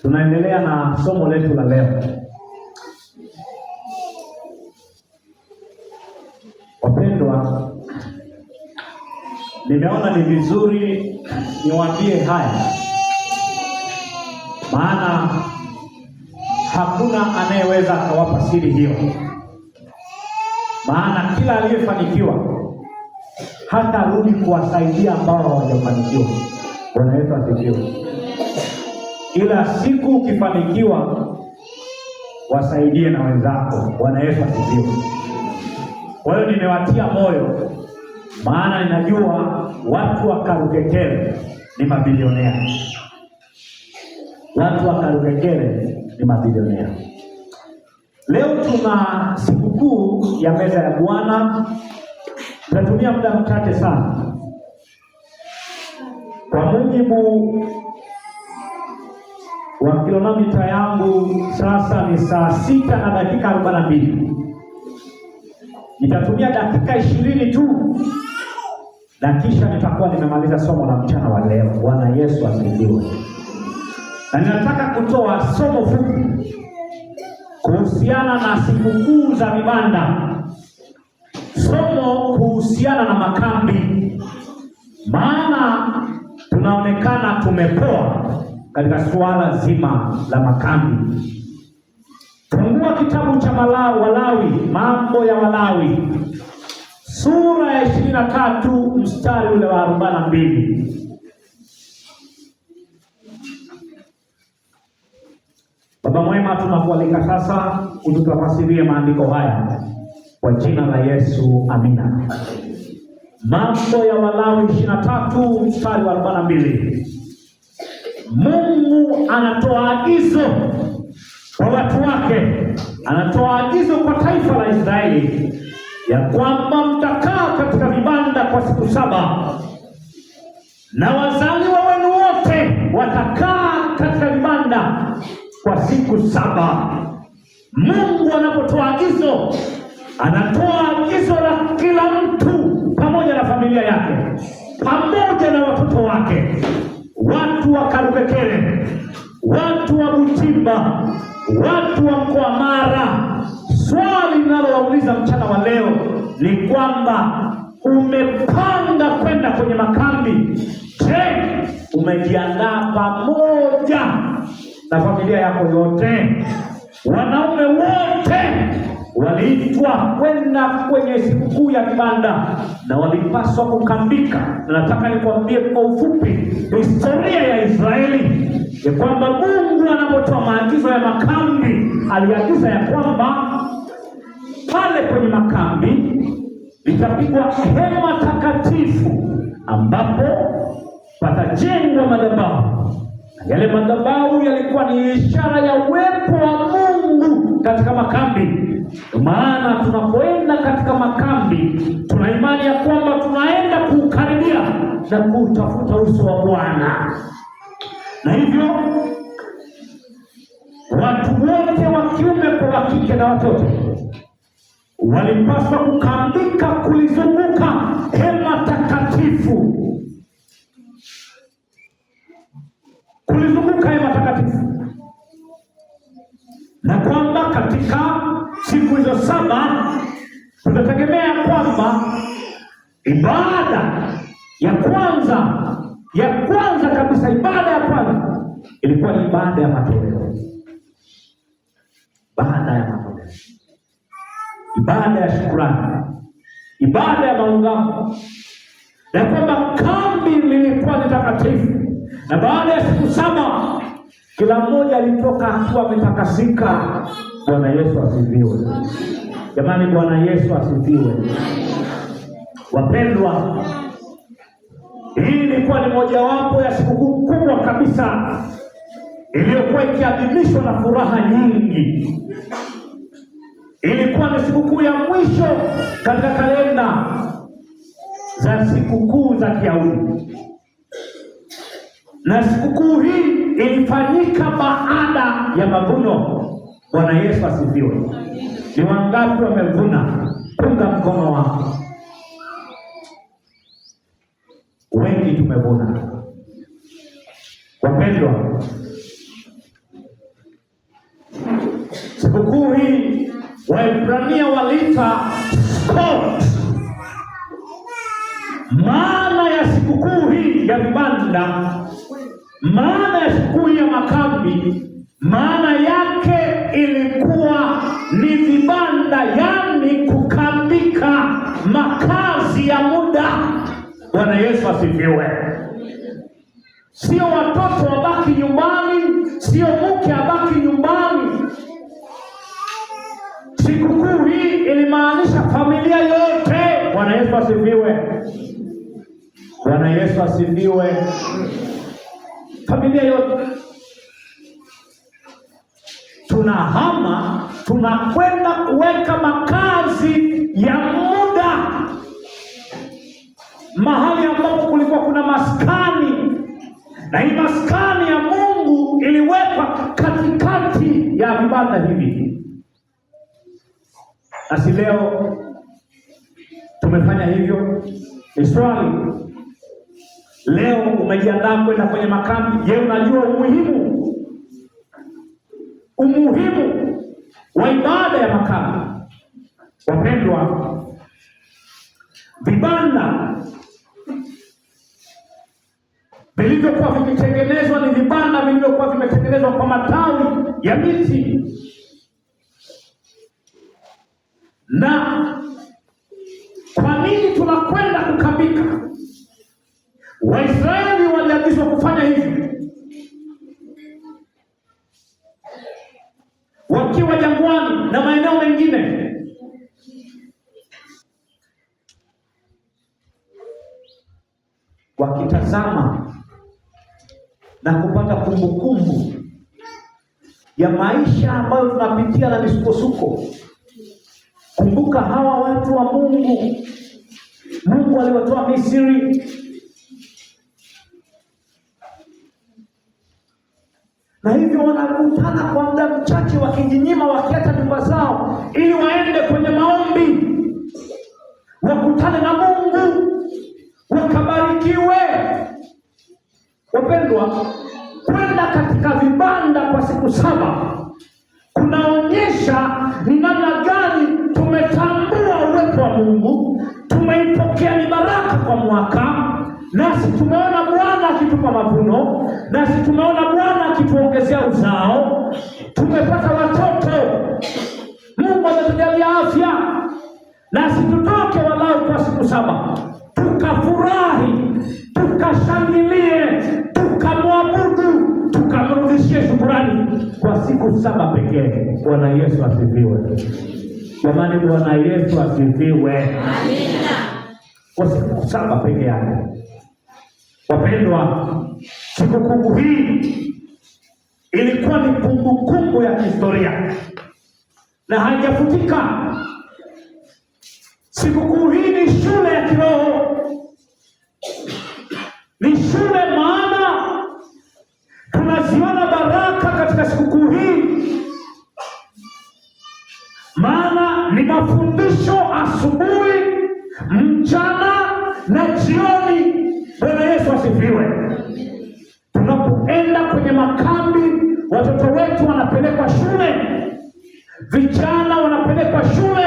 Tunaendelea na somo letu la leo. Wapendwa, nimeona ni vizuri niwaambie haya, maana hakuna anayeweza akawapa siri hiyo. Maana kila aliyefanikiwa hata rudi kuwasaidia ambao hawajafanikiwa. Bwana Yesu asifiwe. Ila siku ukifanikiwa, wasaidie na wenzako. Bwana Yesu asifiwe. Kwa hiyo nimewatia moyo, maana ninajua watu wa Karukekele ni mabilionea. Watu wa Karukekele ni mabilionea. Leo tuna sikukuu ya meza ya Bwana. Tutatumia muda mchache sana. Kwa mujibu wa kilomita yangu sasa ni saa 6 na dakika 42. Nitatumia dakika 20 tu, na kisha nitakuwa nimemaliza somo la mchana wa leo. Bwana Yesu asifiwe. Na ninataka kutoa somo fupi kuhusiana na sikukuu za vibanda, somo kuhusiana na makambi, maana tunaonekana tumepoa katika suala zima la makambi. Fungua kitabu cha Walawi, mambo ya Walawi, sura ya 23 mstari ule wa 42. Baba mwema, tunakualika sasa ututafasirie maandiko haya kwa jina la Yesu, amina. Mambo ya Walawi 23 mstari wa 42. Mungu anatoa agizo kwa watu wake, anatoa agizo kwa taifa la Israeli ya kwamba mtakaa katika vibanda kwa siku 7, na wazaliwa wenu wote watakaa katika vibanda kwa siku 7. Mungu anapotoa agizo, anatoa agizo la kila mtu pamoja na familia yake, pamoja na watoto wake. Watu wa Karukekele, watu wa Butimba, watu wa mkoa Mara, swali ninalowauliza mchana wa leo ni kwamba umepanga kwenda kwenye makambi? Je, umejiandaa pamoja na familia yako yote? Wanaume wote waliitwa kwenda kwenye sikukuu ya vibanda na walipaswa kukambika. Na nataka nikwambie kwa ufupi historia ya Israeli ya kwamba Mungu anapotoa maagizo ya makambi, aliagiza ya kwamba pale kwenye makambi litapigwa hema takatifu ambapo patajengwa madhabahu. Yale madhabahu yalikuwa ni ishara ya uwepo wa Mungu katika makambi. Maana tunapoenda katika makambi, tuna imani ya kwamba tunaenda kuukaribia na kutafuta uso wa Bwana. Na hivyo watu wote wa kiume kwa wa kike na watoto walipaswa kukambika kulizunguka hema takatifu, kulizunguka hema takatifu, na kwamba katika siku hizo 7 tunategemea kwamba ibada ya kwanza kabisa, ibada ya kwanza ilikuwa ni ibada ya matoleo. Baada ya matoleo, ibada ya shukrani, ibada ya maungamo, na kwamba kambi lilikuwa ni takatifu. Na baada ya siku 7 kila mmoja alitoka akiwa ametakasika. Bwana Yesu asifiwe. Jamani, Bwana Yesu asifiwe. Wapendwa, hii ilikuwa ni mojawapo ya sikukuu kubwa kabisa iliyokuwa ikiadhimishwa na furaha nyingi. Ilikuwa ni sikukuu ya mwisho katika kalenda za sikukuu za Kiyahudi, na sikukuu hii ilifanyika baada ya mavuno. Bwana Yesu asifiwe. Ni wangapi wamevuna? Punga mkono wako. Wengi tumevuna. Wapendwa, Waebrania waliita Sukkot. Maana ya sikukuu hii ya vibanda, maana ya sikukuu hii ya makambi, maana yake ilikuwa ni vibanda, yani kukambika, makazi ya muda. Bwana Yesu asifiwe. Sio watoto wabaki nyumbani, sio mke abaki nyumbani. Sikukuu hii ilimaanisha familia yote. Bwana Yesu asifiwe. Bwana Yesu asifiwe. Familia yote tunahama, tunakwenda kuweka makazi ya muda mahali ambapo kulikuwa kuna maskani, na hii maskani ya Mungu iliwekwa katikati ya vibanda hivi. Nasi leo tumefanya hivyo. Ni swali, leo umejiandaa kwenda kwenye makambi? Je, unajua umuhimu wa ibada ya makambi? Wapendwa, vibanda vilivyokuwa vimetengenezwa ni vibanda vilivyokuwa vimetengenezwa kwa matawi ya miti, na kwa nini tunakwenda kukambika? Waisraeli waliagizwa kufanya hivi wakiwa jangwani na maeneo mengine. Wakitazama na kupata kumbukumbu ya maisha ambayo tunapitia na misukosuko. Kumbuka hawa watu wa Mungu aliwatoa Misri, na hivyo wanakutana kwa muda mchache, wakijinyima, wakiacha nyumba zao ili waende kwenye maombi, wakutane na Mungu, wakabarikiwe. Wapendwa, kwenda katika vibanda kwa siku 7 kunaonyesha ni namna gani tumetambua uwepo wa Mungu, tumeipokea ni baraka kwa mwaka, nasi tumeona Bwana akitupa mavuno, nasi tumeona Bwana akituongezea uzao, tumepata watoto, Mungu ametujalia afya, nasi tutoke walau kwa siku 7 tukafurahi, tukashangilie, tukamwabudu, tukamrudishie shukrani kwa siku 7 pekee. Bwana Yesu asifiwe. Jamani, Bwana Yesu asifiwe. Amina. Kwa siku 7 pekee yake. Wapendwa, sikukuu hii ilikuwa ni kumbukumbu ya historia na haijafutika. Sikukuu hii ni shule ya kiroho, ni shule, maana tunaziona baraka katika sikukuu hii, maana ni mafundisho asubuhi, mchana na jioni. Bwana Yesu asifiwe. Tunapoenda kwenye makambi, watoto wetu wanapelekwa shule, vijana wanapelekwa shule,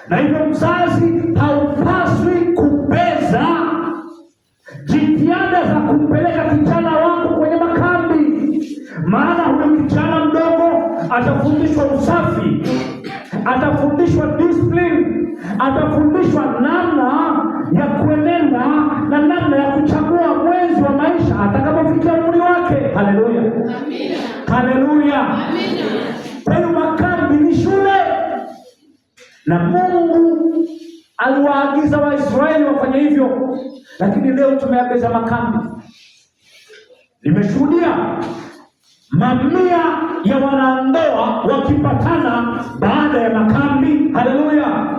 na hivyo mzazi haupaswi kubeza jitihada za kumpeleka kijana wako kwenye makambi, maana huyo kijana mdogo atafundishwa usafi, atafundishwa discipline, atafundishwa namna ya kuenenda na namna ya kuchagua mwenzi wa maisha atakapofikia umri wake. Haleluya, amina. Haleluya, amina. Kwa hiyo makambi ni shule, na Mungu aliwaagiza Waisraeli wafanye hivyo, lakini leo tumeagiza makambi. Nimeshuhudia mamia ya wanandoa wakipatana baada ya makambi. Haleluya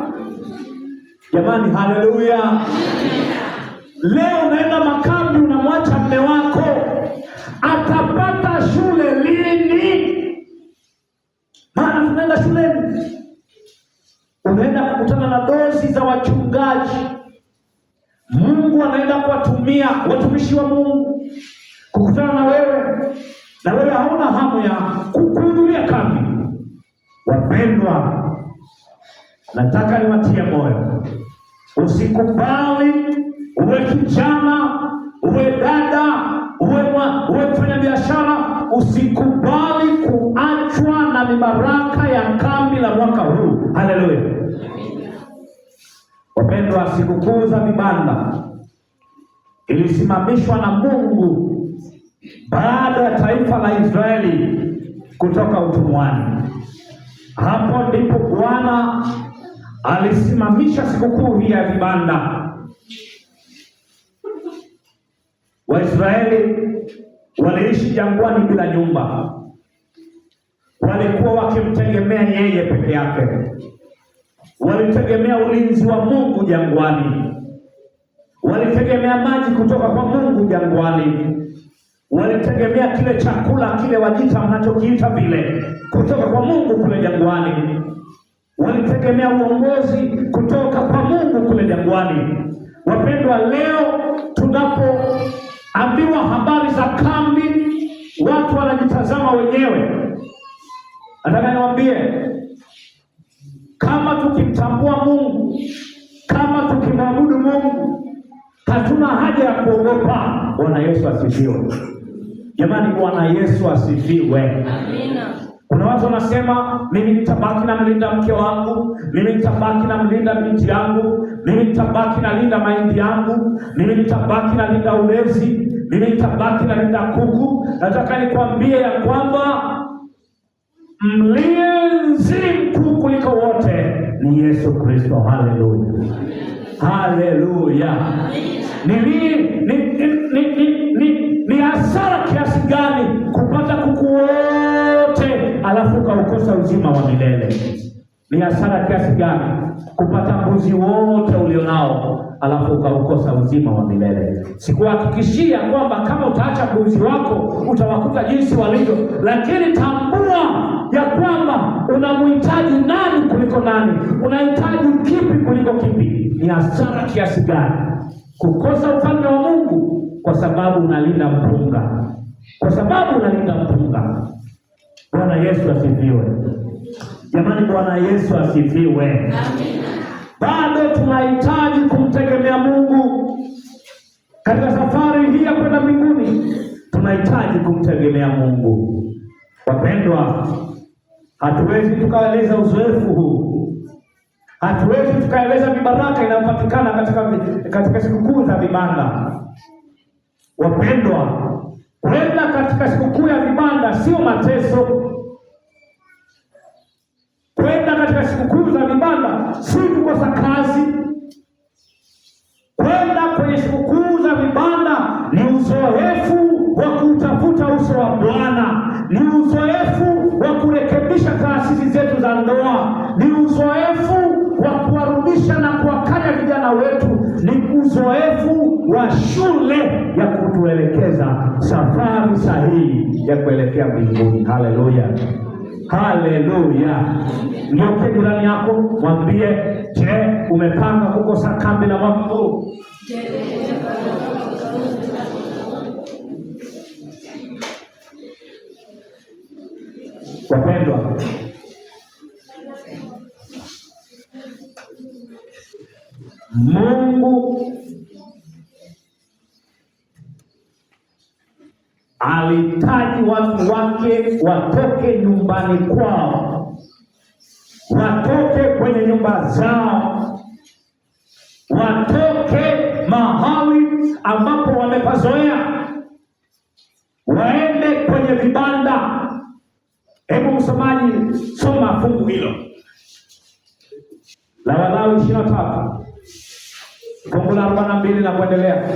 jamani, haleluya. Leo unaenda makambi, unamwacha mume wako, atapata shule lini? Maana tunaenda shuleni, unaenda kukutana na dozi za wachungaji. Mungu anaenda kuwatumia watumishi wa Mungu kukutana na wewe hauna hamu ya kuhudhuria kambi. Wapendwa, nataka niwatie moyo. Usikubali uwe kijana, uwe dada, uwe mfanya biashara, usikubali kuachwa na mibaraka ya kambi la mwaka huu. Haleluya. Wapendwa, sikukuu za vibanda ilisimamishwa na Mungu baada ya taifa la Israeli kutoka utumwani. Hapo ndipo Bwana alisimamisha sikukuu hii ya vibanda. Waisraeli waliishi jangwani bila nyumba. Walikuwa wakimtegemea yeye peke yake. Walitegemea ulinzi wa Mungu jangwani. Walitegemea maji kutoka kwa Mungu jangwani. Walitegemea kile chakula kile wajita mnachokiita vile kutoka kwa Mungu kule jangwani. Walitegemea uongozi kutoka kwa Mungu kule jangwani. Wapendwa, leo tunapoambiwa habari za kambi, watu wanajitazama wenyewe. Nataka niwaambie, kama tukimtambua Mungu, kama tukimwabudu Mungu, hatuna haja ya kuogopa. Bwana Yesu asifiwe. Jamani, Bwana Yesu asifiwe. Amina. Kuna watu wanasema, mimi nitabaki na mlinda mke wangu, mimi nitabaki na mlinda binti yangu, mimi nitabaki na linda mahindi yangu, mimi nitabaki na linda ulezi, mimi nitabaki na linda kuku. Nataka nikwambie ya kwamba mlinzi mkuu kuliko wote ni Yesu Kristo. Haleluya. Haleluya. Ni hasara kiasi gani kupata kuku wote alafu ukaukosa uzima wa milele? Ni hasara kiasi gani kupata mbuzi wote ulionao alafu ukaukosa uzima wa milele? Sikuhakikishia kwamba kama utaacha mbuzi wako utawakuta jinsi walivyo, lakini tambua ya kwamba unamhitaji nani kuliko nani, unahitaji kipi kuliko kipi. Ni hasara kiasi gani kukosa ufalme wa Mungu kwa sababu unalinda mpunga, kwa sababu unalinda mpunga. Bwana Yesu asifiwe. Jamani, Bwana Yesu asifiwe. Amina. Bado tunahitaji kumtegemea Mungu katika safari hii ya kwenda mbinguni. Tunahitaji kumtegemea Mungu. Wapendwa, hatuwezi tukaeleza uzoefu huu, hatuwezi tukaeleza mibaraka inayopatikana katika sikukuu za vibanda. Wapendwa, kwenda katika sikukuu ya vibanda sio mateso. Kwenda katika sikukuu za vibanda si kukosa kazi. Kwenda kwenye sikukuu za vibanda ni uzoefu wa kutafuta uso wa Bwana, ni uzoefu wa kurekebisha taasisi zetu za ndoa, ni uzoefu wa kuwarudisha na kuwakanya vijana wetu, ni uzoefu wa shule ya kutuelekeza safari sahihi ya kuelekea mbinguni. Haleluya. Haleluya. Nyoke jirani yako, mwambie, je, umepanga kukosa kambi la mwaka huu? Wapendwa, Mungu alihitaji watu wake watoke nyumbani kwao, watoke kwenye nyumba zao, watoke mahali ambapo wamepazoea, waende kwenye vibanda. Hebu msomaji, soma fungu hilo la Walawi 23 fungu la 42 na kuendelea.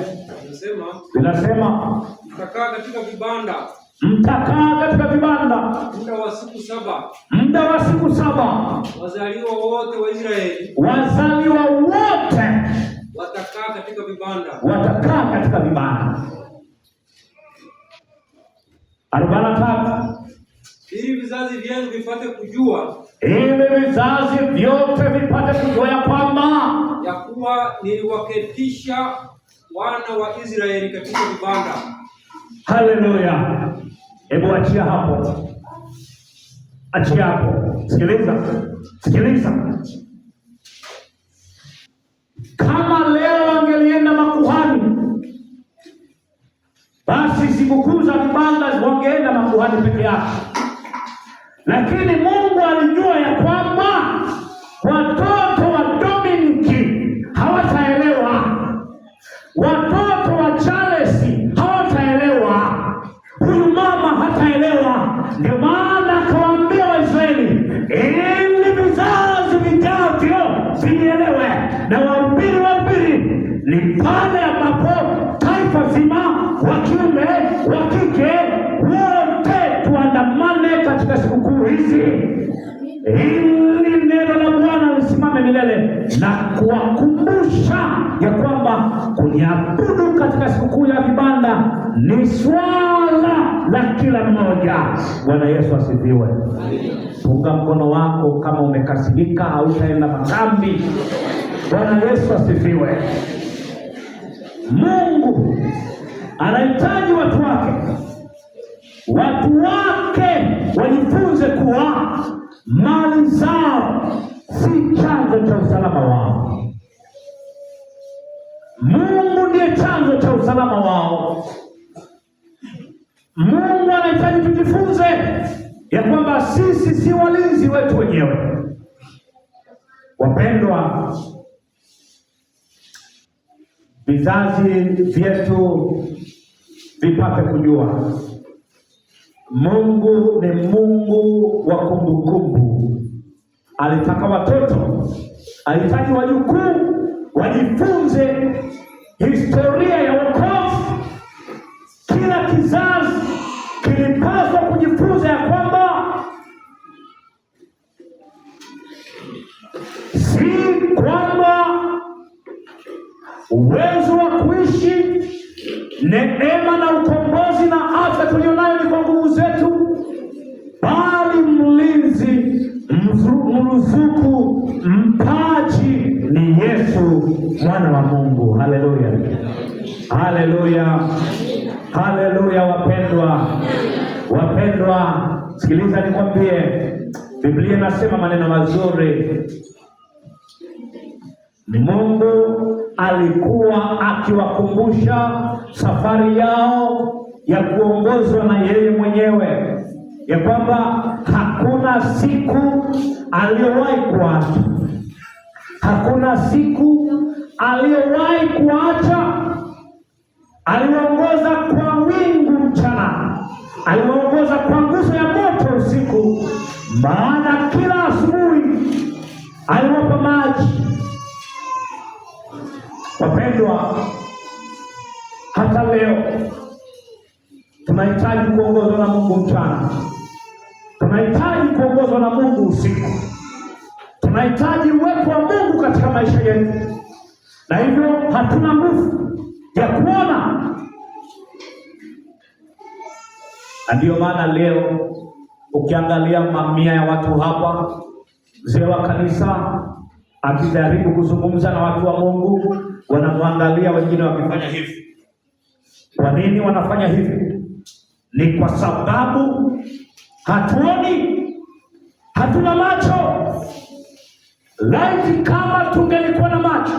Linasema mtakaa katika vibanda, mtakaa katika vibanda muda wa siku 7, muda wa siku 7. Wazaliwa wote wa Israeli, wazaliwa wote watakaa katika vibanda, watakaa katika vibanda. 43 ili vizazi vyenu vipate kujua, ili vizazi vyote vipate kujua ya kwamba ya kuwa niliwaketisha wana wa Israeli katika vibanda. Haleluya. Hebu achia hapo, achia hapo. Sikiliza, sikiliza. Kama leo wangelienda makuhani, basi sikukuu za vibanda wangeenda makuhani peke yake. Lakini Mungu alijua ya kwamba watoto wa Dominiki hawataelewa, watoto wa Charles hawataelewa, huyu mama hataelewa. Ndio maana akawaambia Waisraeli, ili vizazi vijavyo vielewe na wahubiri ni pale ambapo taifa zima, wa kiume wa kike, wote tuandamane katika sikukuu hizi, ili neno la Bwana lisimame milele, na kuwakumbusha ya kwamba kunyabudu katika sikukuu ya vibanda ni swala la kila mmoja. Bwana Yesu asifiwe. Punga mkono wako kama umekasirika, hautaenda makambi. Bwana Yesu asifiwe. Mungu anahitaji watu wake wajifunze kuwa mali zao si chanzo cha usalama wao. Mungu ndiye chanzo cha usalama wao. Mungu anahitaji tujifunze ya kwamba sisi si walinzi wetu wenyewe. Wapendwa, vizazi vyetu vipate kujua Mungu ni Mungu wa kumbukumbu. Alitaka watoto, alihitaji wajukuu wajifunze historia ya wokovu. Kila kizazi kilipaswa kujifunza ya kwamba si kwamba uwezo wa kuishi, neema na ukombozi na afya tulionayo ni kwa nguvu zetu, bali mlinzi, mruzuku, mpaji ni Yesu mwana wa Mungu. Haleluya, haleluya, haleluya. Wapendwa, sikiliza nikwambie, Biblia inasema maneno mazuri. Mungu alikuwa akiwakumbusha safari yao ya kuongozwa na yeye mwenyewe, ya kwamba hakuna siku aliyowahi kuacha, hakuna siku aliyowahi kuacha. Aliwaongoza kwa wingu mchana, aliwaongoza kwa nguzo ya moto usiku, maana kila asubuhi aliwapa maji. Wapendwa, hata leo tunahitaji kuongozwa na Mungu mchana, tunahitaji kuongozwa na Mungu usiku, tunahitaji uwepo wa Mungu katika maisha yetu, na hivyo hatuna nguvu ya kuona. Na ndiyo maana leo ukiangalia mamia ya watu hapa, mzee wa kanisa akijaribu kuzungumza na watu wa Mungu, wanamwangalia wengine wakifanya hivi. Kwa nini wanafanya hivi? Ni kwa sababu hatuoni, hatuna macho. Laiti kama tungelikuwa na macho,